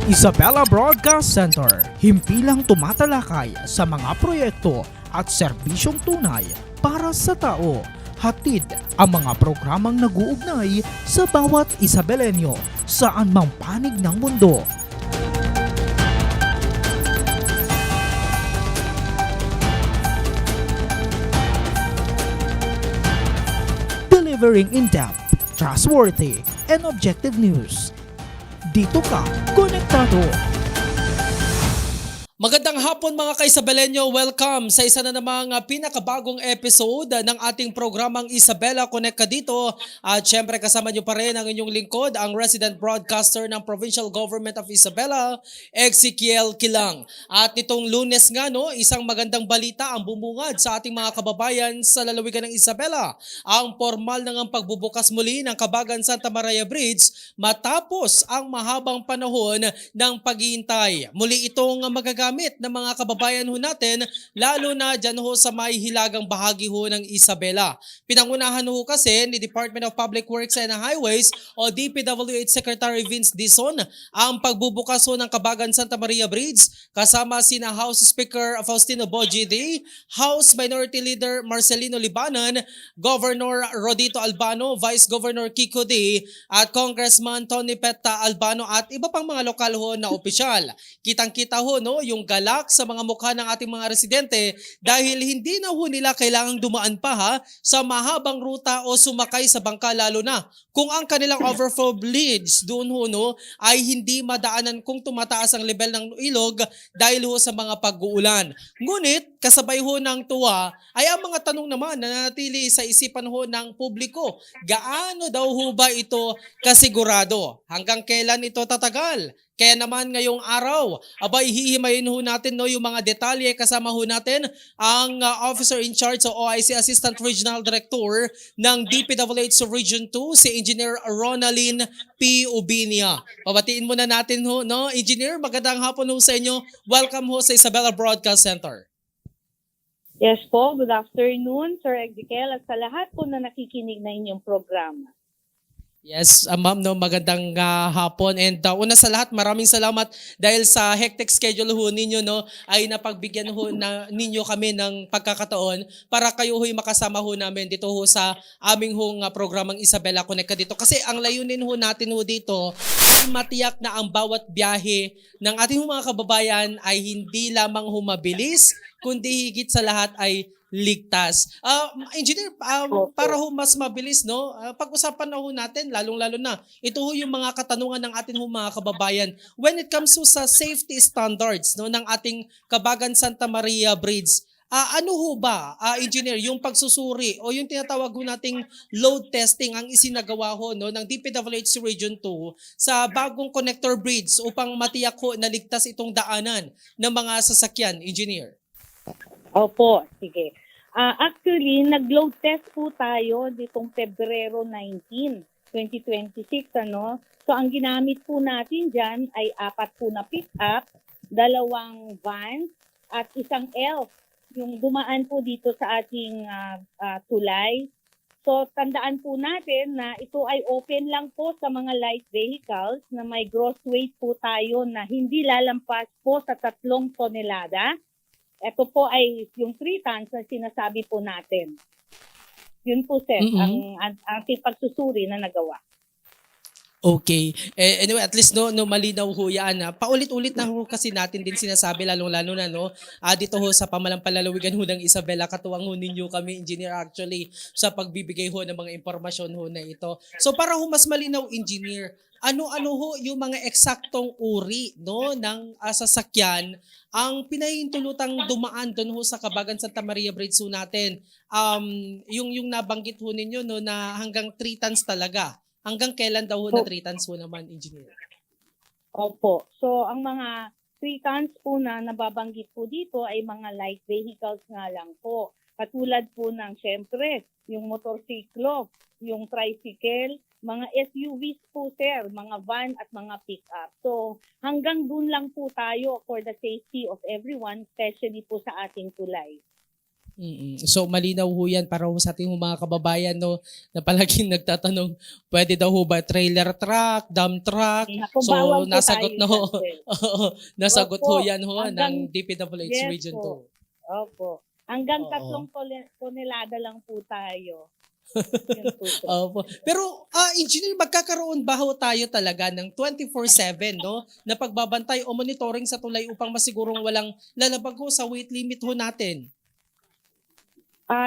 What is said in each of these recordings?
Isabela Broadcast Center, himpilang tumatalakay sa mga proyekto at serbisyong tunay para sa tao. Hatid ang mga programang nag-uugnay sa bawat Isabelenyo saan mang panig ng mundo. Delivering in-depth, trustworthy, and objective news. Dito ka, konektado. Magandang hapon mga ka-Isabelenyo, welcome sa isa na namang pinakabagong episode ng ating programang Isabela Connect ka dito. At syempre kasama nyo pa rin ang inyong lingkod, ang resident broadcaster ng Provincial Government of Isabela, Ezekiel Kilang. At nitong Lunes nga, isang magandang balita ang bumungad sa ating mga kababayan sa lalawigan ng Isabela. Ang formal ng pagbubukas muli ng Kabagan Santa Maria Bridge matapos ang mahabang panahon ng paghihintay. Muli itong magagamit ng mga kababayan ho natin, lalo na dyan ho sa may hilagang bahagi ho ng Isabela. Pinangunahan ho kasi ni Department of Public Works and Highways o DPWH Secretary Vince Dizon ang pagbubukas ho ng Kabagan Santa Maria Bridge kasama sina House Speaker Faustino Bojidi, House Minority Leader Marcelino Libanan, Governor Rodito Albano, Vice Governor Kiko D, at Congressman Tony Petta Albano at iba pang mga lokal ho na opisyal. Kitang-kita ho yung galak sa mga mukha ng ating mga residente dahil hindi na ho nila kailangang dumaan pa sa mahabang ruta o sumakay sa bangka, lalo na kung ang kanilang overflow bridge doon ho ay hindi madaanan kung tumataas ang level ng ilog dahil ho sa mga pag-uulan. Ngunit kasabay ho ng tuwa ay ang mga tanong naman na nanatili sa isipan ho ng publiko. Gaano daw ho ba ito kasigurado? Hanggang kailan ito tatagal? Kaya naman ngayong araw, abay hihimayin ho natin yung mga detalye, kasama ho natin ang officer in charge o OIC Assistant Regional Director ng DPWH Region 2, si Engineer Ronalyn P. Ubinia. Pabatiin muna natin Engineer, magandang hapon ho sa inyo. Welcome ho sa Isabela Broadcast Center. Yes po, good afternoon Sir Ezekiel at sa lahat po na nakikinig na inyong programa. Yes, ma'am, magandang hapon, and una sa lahat, maraming salamat dahil sa hectic schedule ho ninyo ay napagbigyan ho ninyo kami ng pagkakataon para kayo ho'y makasama ho namin dito ho sa aming programang Isabela Connect dito. Kasi ang layunin ho natin ho dito ay matiyak na ang bawat biyahe ng ating mga kababayan ay hindi lamang mabilis, kundi higit sa lahat ay ligtas. Engineer, para ho mas mabilis, pag-usapan na ho natin, lalong-lalo na, ito ho yung mga katanungan ng ating mga kababayan. When it comes to sa safety standards ng ating Kabagan Santa Maria Bridge, ano ho ba, Engineer, yung pagsusuri o yung tinatawag ho nating load testing ang isinagawa ho ng DPWH Region 2 sa bagong connector bridge upang matiyak ho na ligtas itong daanan ng mga sasakyan, Engineer? Opo, sige. Actually, nag-load test po tayo ditong Pebrero 19, 2026. So, ang ginamit po natin dyan ay 4 po na pick-up, 2 vans, at isang ELF, yung dumaan po dito sa ating tulay. So, tandaan po natin na ito ay open lang po sa mga light vehicles na may gross weight po tayo na hindi lalampas po sa 3 tonelada. Ito po ay yung 3 tons na sinasabi po natin. Yun po, sir, ang ating pagsusuri na nagawa. Okay. Anyway, at least malinaw ho yan. Paulit-ulit na ho kasi natin din sinasabi, lalong-lalo na dito ho sa pamalampalalawigan ho ng Isabela, katuwang ho ninyo kami, Engineer, actually, sa pagbibigay ho ng mga impormasyon ho na ito. So para ho mas malinaw, Engineer, ano ho yung mga eksaktong uri ng sasakyan ang pinahintulutang dumaan doon ho sa Kabagan Santa Maria Bridge ho natin? Yung nabanggit ho ninyo na hanggang 3 tons talaga. Hanggang kailan daw ho na 3 tons ho naman, Engineer? Opo. So, ang mga 3 tons po na nababanggit po dito ay mga light vehicles nga lang po. Katulad po ng, syempre, yung motorsiklo, yung tricycle, mga SUVs po, sir, mga van at mga pick-up. So, hanggang dun lang po tayo for the safety of everyone, especially po sa ating tulay. So malinaw ho yan para ho sa ating mga kababayan no na palaging nagtatanong pwede daw ho ba trailer truck, dump truck. Naku, So bawal po nasagot tayo na ho. dyan, sir. Oo, nasagot ho Opo, yan ho ng hanggang, DPWH yes Region 2. po. Opo. Hanggang Oo. 3 tonelada lang po tayo. Yun po, sir. Opo. Pero engineer, magkakaroon ba ho tayo talaga ng 24/7 no na pagbabantay o monitoring sa tulay upang masigurong walang lalabag ho sa weight limit ho natin?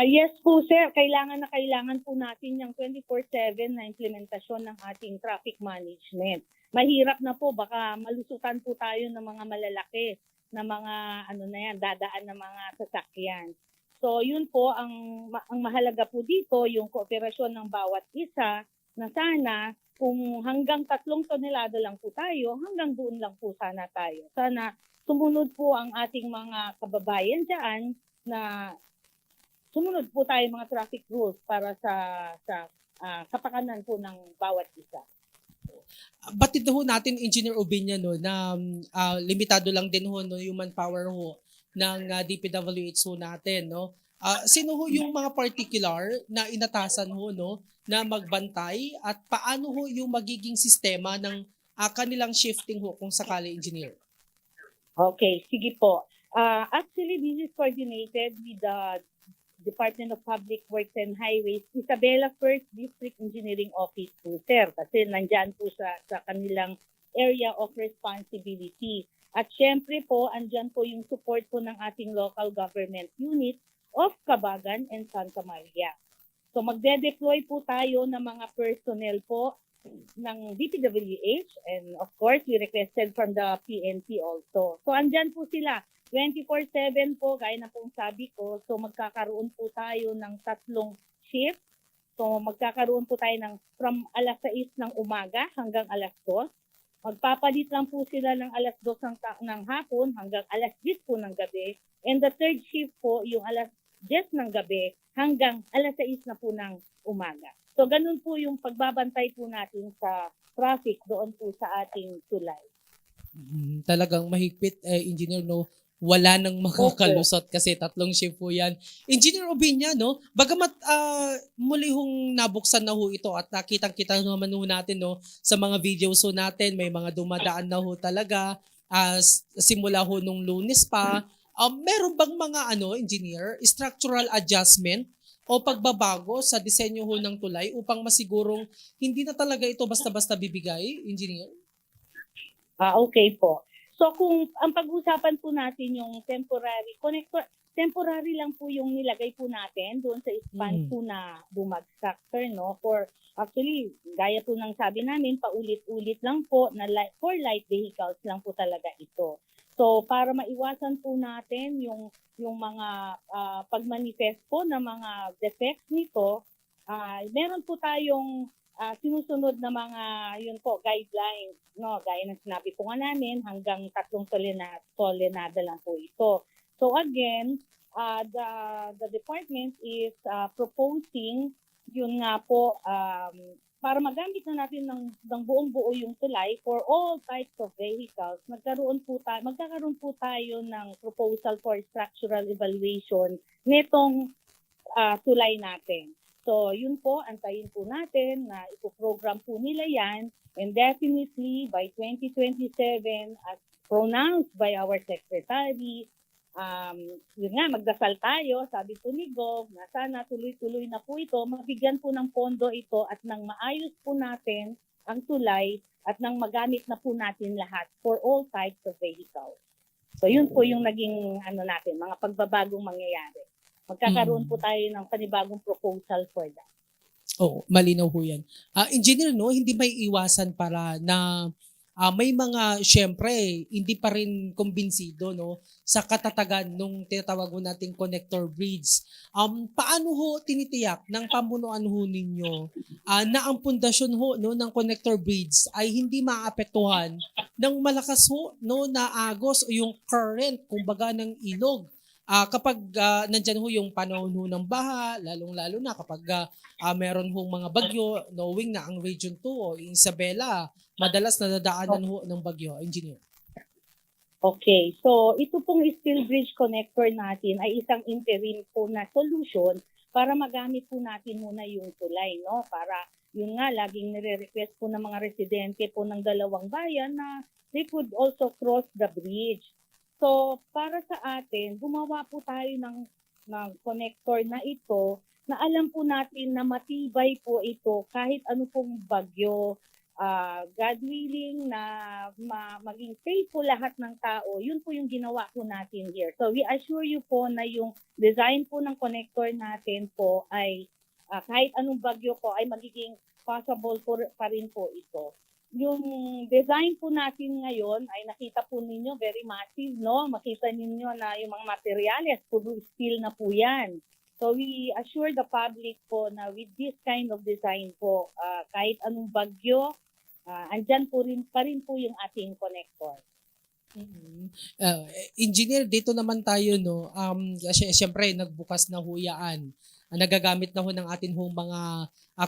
Yes po, sir. Kailangan po natin yung 24/7 na implementasyon ng ating traffic management. Mahirap na po, baka malusutan po tayo ng mga malalaki na mga dadaan ng mga sasakyan. So yun po ang mahalaga po dito, yung kooperasyon ng bawat isa na sana kung hanggang 3 tonelada lang po tayo, hanggang doon lang po sana tayo. Sana sumunod po ang ating mga kababayan dyan na sumunod po tayo mga traffic rules para sa kapakanan po ng bawat isa. Batid ho natin, Engineer Ubiña, no, na limitado lang din ho no, yung manpower ho ng DPWH ho natin. No? Sino ho yung mga particular na inatasan ho no, na magbantay at paano ho yung magiging sistema ng kanilang shifting ho kung sakali, Engineer? Okay, sige po. Actually, this is coordinated with the Department of Public Works and Highways, Isabela 1st District Engineering Office po, sir. Kasi nandyan po sa kanilang area of responsibility. At syempre po, andyan po yung support po ng ating local government unit of Cabagan and Santa Maria. So magde-deploy po tayo ng mga personnel po ng DPWH and of course, we requested from the PNP also. So andyan po sila. 24/7 po, gaya na pong sabi ko. So magkakaroon po tayo ng 3 shift. So magkakaroon po tayo ng from alas 6 ng umaga hanggang alas 2. Magpapalit lang po sila ng alas 2 ng hapon hanggang alas 10 po ng gabi. And the third shift po, yung alas 10 ng gabi hanggang alas 6 na po ng umaga. So ganun po yung pagbabantay po natin sa traffic doon po sa ating tulay. Talagang mahigpit, Engineer, no? Wala nang makakalusot kasi 3 shift po yan. Engineer Ubiña, no? Bagamat muli hong nabuksan na ho ito at nakitang-kita naman ho natin no, sa mga videos ho natin, may mga dumadaan na ho talaga simula ho nung Lunes pa. Meron bang mga engineer, structural adjustment o pagbabago sa disenyo ho ng tulay upang masigurong hindi na talaga ito basta-basta bibigay, engineer? Okay po. So kung ang pag-usapan po natin yung temporary connector, temporary lang po yung nilagay po natin doon sa span po na bumagsak, sir, no? For actually, gaya po ng sabi namin, paulit-ulit lang po na for light vehicles lang po talaga ito. So para maiwasan po natin yung mga pagmanifest po ng mga defects nito, meron po tayong sinusunod na mga guidelines, no, gaya ng sinabi po nga namin, hanggang 3 tolenada lang po ito. So again, the department is proposing yun nga po para magamit na natin ng buong-buo yung tulay for all types of vehicles. Magkakaroon po tayo ng proposal for structural evaluation nitong tulay natin. So, yun po, antayin po natin na ipoprogram po nila yan and definitely by 2027 as pronounced by our secretary, yun nga, magdasal tayo, sabi po ni Gov, na sana tuloy-tuloy na po ito, mabigyan po ng pondo ito at nang maayos po natin ang tulay at nang magamit na po natin lahat for all types of vehicles. So, yun po yung naging natin, mga pagbabagong mangyayari. Magkakaroon po tayo ng panibagong proposal for that. Oo, malinaw ho yan. Engineer, no, hindi may iwasan para na may mga, syempre, hindi pa rin kumbinsido no, sa katatagan nung tinatawag nating connector bridge. Paano ho tinitiyak ng pamunuan ho ninyo na ang pundasyon ho no, ng connector bridge ay hindi maapektuhan ng malakas ho no, na agos o yung current, kumbaga ng ilog? Kapag nandyan ho yung panahon ho ng baha, lalong-lalo na kapag meron hong mga bagyo, knowing na ang Region 2 o Isabela, madalas nadadaanan ho ng bagyo, engineer. Okay, so ito pong steel bridge connector natin ay isang interim po na solution para magamit po natin muna yung tulay, no? Para yun nga, laging nire-request po ng mga residente po ng dalawang bayan na they could also cross the bridge. So, para sa atin, gumawa po tayo ng connector na ito na alam po natin na matibay po ito kahit ano pong bagyo, God willing na maging safe po lahat ng tao, yun po yung ginawa po natin here. So we assure you po na yung design po ng connector natin po ay kahit anong bagyo po ay magiging possible pa rin po ito. Yung design po natin ngayon ay nakita po ninyo very massive, no? Makita ninyo na yung mga materyales, puro steel na po yan. So we assure the public po na with this kind of design po, kahit anong bagyo, andyan pa rin po yung ating connector. Engineer, dito naman tayo, no? Siyempre, nagbukas na huyaan. Nagagamit na ho ng atin hong mga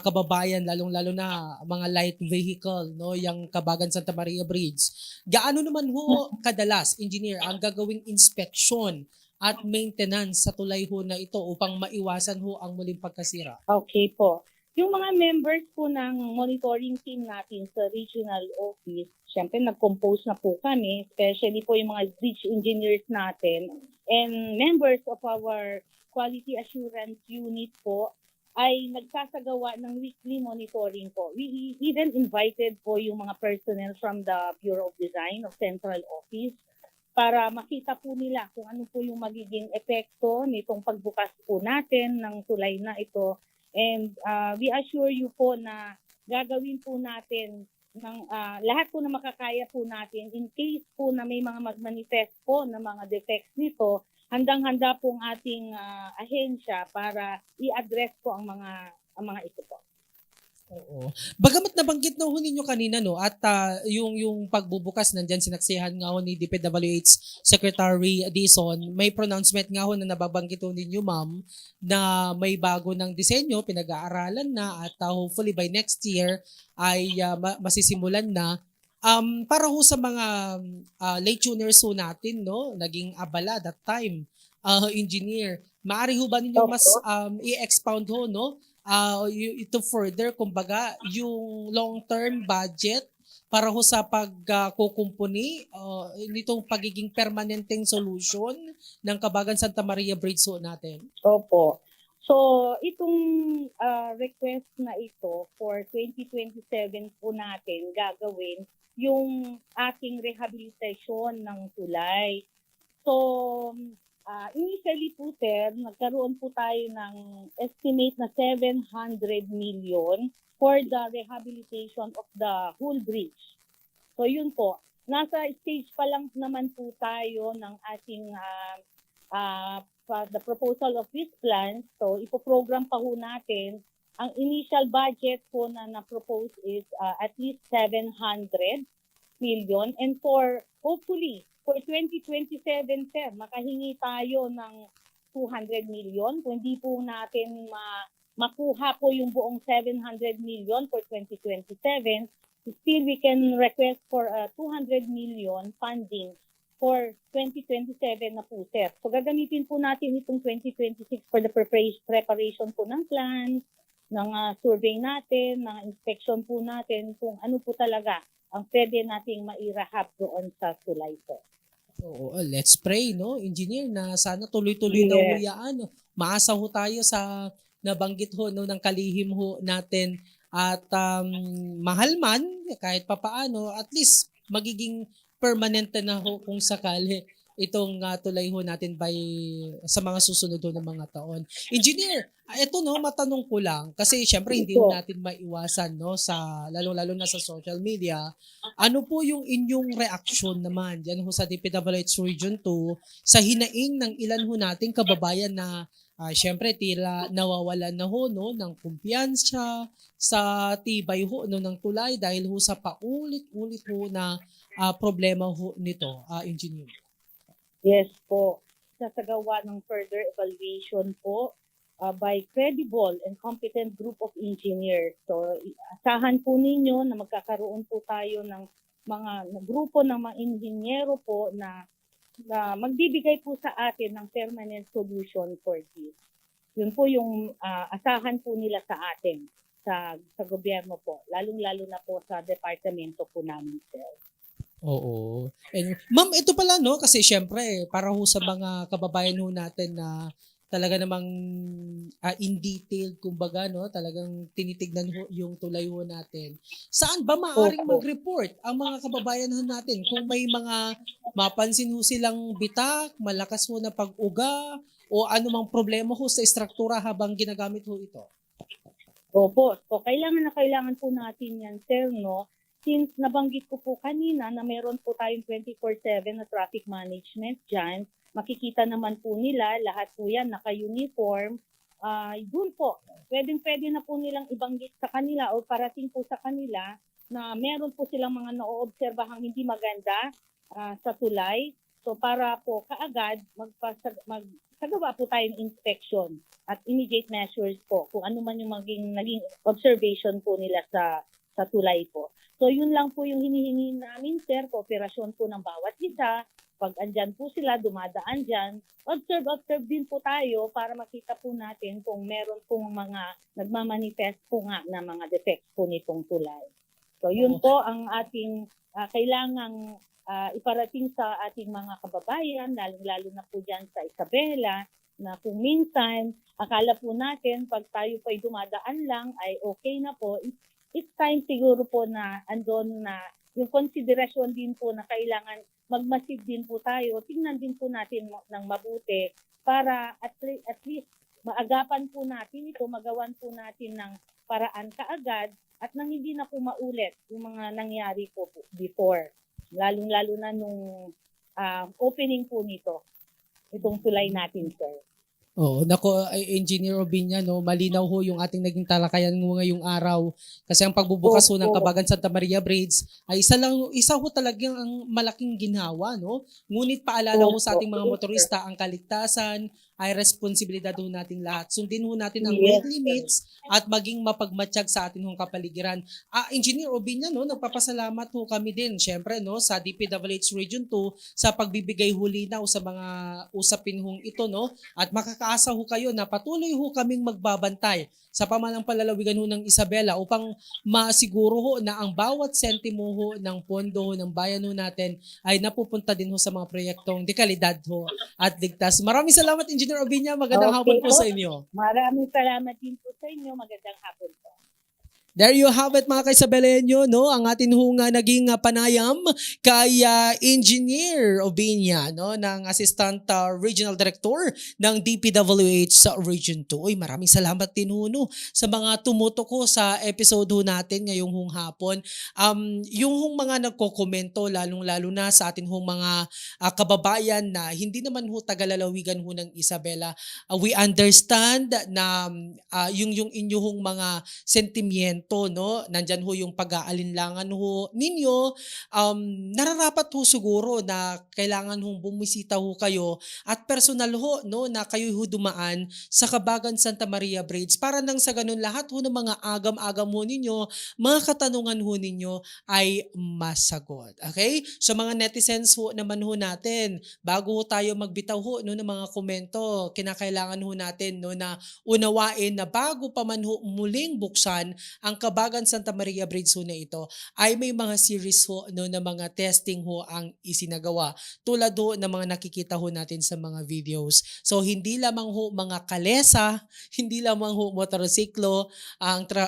kababayan, lalong-lalo na mga light vehicle, no? Yung Kabagan Santa Maria Bridge. Gaano naman ho kadalas, engineer, ang gagawing inspeksyon at maintenance sa tulay ho na ito upang maiwasan ho ang muling pagkasira? Okay po. Yung mga members po ng monitoring team natin sa regional office, syempre nag-compose na po kami, especially po yung mga bridge engineers natin and members of our quality assurance unit po ay nagsasagawa ng weekly monitoring po. We even invited po yung mga personnel from the Bureau of Design of Central Office para makita po nila kung ano po yung magiging epekto nitong pagbukas po natin ng tulay na ito. And we assure you po na gagawin po natin ng lahat po na makakaya po natin in case po na may mga magmanifest po na mga defects nito, handang-handa po ang ating ahensya para i-address po ang mga ito po. Oo. Bagamat nabanggit na ho ninyo kanina, no, at yung pagbubukas nandyan sinaksihan nga ho ni DPWH Secretary Dizon, may pronouncement nga ho na nababanggit ho ninyo, ma'am, na may bago ng disenyo, pinag-aaralan na at hopefully by next year ay masisimulan na. Para ho sa mga late tuners ho natin, no, naging abala that time, engineer, maaari ho ba ninyo mas i-expound ho, no, ito further, kumbaga, yung long-term budget para ho sa pagkukumpuni nitong pagiging permanenteng solution ng Kabagan Santa Maria Bridge ho natin? Opo. So, itong request na ito for 2027 po natin gagawin yung ating rehabilitation ng tulay. So, initially po, sir, nagkaroon po tayo ng estimate na 700 million for the rehabilitation of the whole bridge. So yun po, nasa stage pa lang naman po tayo ng ating the proposal of this plan. So ipoprogram pa ho natin. Ang initial budget po na na-propose is at least 700 million. And hopefully, for 2027, sir, makahingi tayo ng 200 million. Kung hindi po natin makuha po yung buong 700 million for 2027, still we can request for 200 million funding for 2027 na po, sir. So gagamitin po natin itong 2026 for the preparation po ng plans, ng survey natin, ng inspection po natin, kung ano po talaga ang pwede nating mairahab doon sa tulay po. Oo, let's pray, no, engineer, na sana tuloy-tuloy na huyaan. No? Maasa ho tayo sa nabanggit ho no, ng kalihim ho natin at mahal man, kahit papaano, at least magiging permanent na ho kung sakali itong tulay ho natin sa mga susunod ho ng mga taon. Engineer, ito no, matanong ko lang, kasi syempre hindi ho natin maiwasan no, sa lalo-lalo na sa social media. Ano po yung inyong reaksyon naman diyan ho sa DPWH Region 2 sa hinaing ng ilan ho nating kababayan na syempre tila nawawalan na ho no, ng kumpiyansa sa tibay ho no, ng tulay dahil ho sa paulit-ulit ho na problema ho nito, engineer? Yes po. Sasagawa ng further evaluation po by credible and competent group of engineers. So, asahan po ninyo na magkakaroon po tayo ng mga grupo ng mga inhinyero po na magbibigay po sa atin ng permanent solution for this. Yun po yung asahan po nila sa atin sa gobyerno po, lalong-lalo na po sa departamento po namin, sir. Oo. And ma'am, ito pala no kasi syempre para ho sa mga kababayan ho natin na talaga namang in detail kumbaga no, talagang tinitignan ho yung tulay ho natin. Saan ba maaaring Opo. mag-report ang mga kababayan ho natin kung may mga mapansin ho silang bitak, malakas ho na pag-uga o anumang problema ho sa istruktura habang ginagamit ho ito? Opo. So, kailangan po natin yan, sir, no? Since nabanggit ko po kanina na meron po tayong 24/7 na traffic management dyan, makikita naman po nila, lahat po yan naka-uniform. Doon po, pwede na po nilang ibanggit sa kanila o parating po sa kanila na meron po silang mga naoobserbahang hindi maganda sa tulay. So para po kaagad magsagawa po tayo ng inspection at immediate measures po kung ano man yung naging observation po nila sa tulay po. So yun lang po yung hinihingi namin, sir, kooperasyon po ng bawat isa. Pag andyan po sila, dumadaan dyan, observe din po tayo para makita po natin kung meron pong mga nagmamanifest po nga na mga defects po nitong tulay. So yun po ang ating kailangang iparating sa ating mga kababayan, lalo na po dyan sa Isabela, na kung minsan, akala po natin pag tayo po'y dumadaan lang ay okay na po. It's time siguro po na andon na yung konsiderasyon din po na kailangan magmasid din po tayo. Tingnan din po natin ng mabuti para at least maagapan po natin ito, magawan po natin ng paraan kaagad at nang hindi na po maulit yung mga nangyari po before. Lalong-lalo na nung opening po nito, itong tulay natin, sir. Oo, nako Engineer Obiña, no, malinaw ho yung ating naging talakayan ngayong araw kasi ang pagbubukas ho ng Kabagan Santa Maria Bridge ay isa ho talagang ang malaking ginhawa, no? Ngunit paalala ho sa ating mga motorista, ang kaligtasan ay responsibilidad ho nating lahat. Sundin ho natin ang weight limits at maging mapagmatsyag sa ating hong kapaligiran. Engineer Obiña, no, nagpapasalamat ho kami din, syempre, no, sa DPWH Region 2 sa pagbibigay huli na sa mga usapin hong ito, no, at makakaasa ho kayo na patuloy ho kaming magbabantay sa pamalang palalawigan ho ng Isabela upang masiguro ho na ang bawat sentimo ho ng pondo ho ng bayan ho natin ay napupunta din ho sa mga proyektong dekalidad ho at ligtas. Maraming salamat, Engineer Obiña. Magandang hapon po sa inyo. Maraming salamat din po sa inyo. Magandang hapon po. There you have it mga kaisabelenyo, no? Ang atin hong naging panayam kay Engineer Obiña, no? Ng Assistant Regional Director ng DPWH sa Region 2. Uy, maraming salamat din ho, no? Sa mga tumutok ko sa episode ho natin ngayong hong hapon. Yung hong mga nagkokomento, lalong-lalo na sa atin hong mga kababayan na hindi naman ho tagalalawigan ho ng Isabela. We understand na yung inyong mga sentimiento, no, nandyan ho yung pag-aalinlangan ho ninyo, nararapat ho siguro na kailangan hong bumisita ho kayo at personal ho, no, na kayo ho dumaan sa Kabagan Santa Maria Bridge para nang sa ganun lahat ho ng mga agam-agam ho ninyo, mga katanungan ho ninyo ay masagot. Okay? So mga netizens ho naman ho natin, bago ho tayo magbitaw ho, no, ng mga komento, kinakailangan ho natin, no, na unawain na bago pa man ho muling buksan ang Kabagan Santa Maria Bridge ho na ito ay may mga series ho, no, na mga testing ho ang isinagawa tulad ho ng mga nakikita ho natin sa mga videos. So hindi lamang ho mga kalesa, hindi lamang ho motorsiklo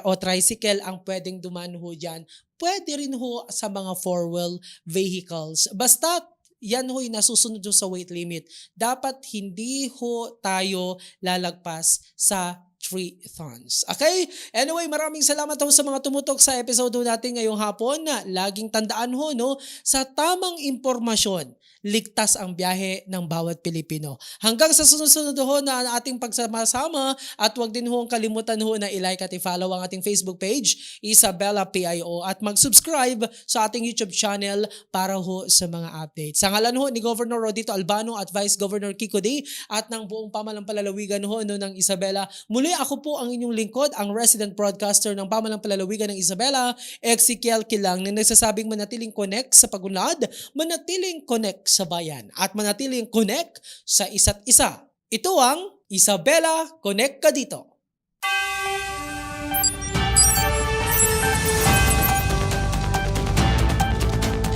o tricycle ang pwedeng dumaan ho dyan. Pwede rin ho sa mga four-wheel vehicles. Basta yan ho'y nasusunod sa weight limit. Dapat hindi ho tayo lalagpas sa 3 tons. Okay? Anyway, maraming salamat ho sa mga tumutok sa episode natin ngayong hapon. Laging tandaan ho, no, sa tamang impormasyon, ligtas ang biyahe ng bawat Pilipino. Hanggang sa sunod-sunod ho na ating pagsama-sama at wag din ho ang kalimutan ho na i-like at i-follow ang ating Facebook page, Isabela PIO, at mag-subscribe sa ating YouTube channel para ho sa mga updates. Sa ngalan ho ni Governor Rodito Albano at Vice Governor Kiko D at ng buong pamalang palalawigan ho, no, ng Isabela, muli ako po ang inyong lingkod, ang resident broadcaster ng Pamalang Palalawigan ng Isabela, Ezekiel Kilang, na nagsasabing manatiling connect sa pagunlad, manatiling connect sa bayan, at manatiling connect sa isa't isa. Ito ang Isabela Connect Ka Dito.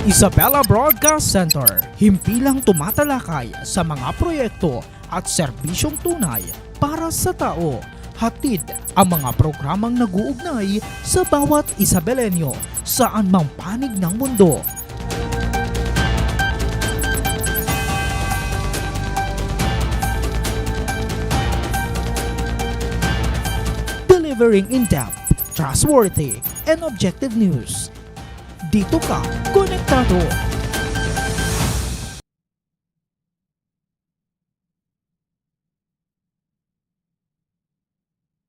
Isabela Broadcast Center, himpilang tumatalakay sa mga proyekto at serbisyong tunay para sa tao. Hatid ang mga programang nag-uugnay sa bawat Isabelenyo saan mang panig ng mundo. Delivering in-depth, trustworthy, and objective news. Dito ka, konektado.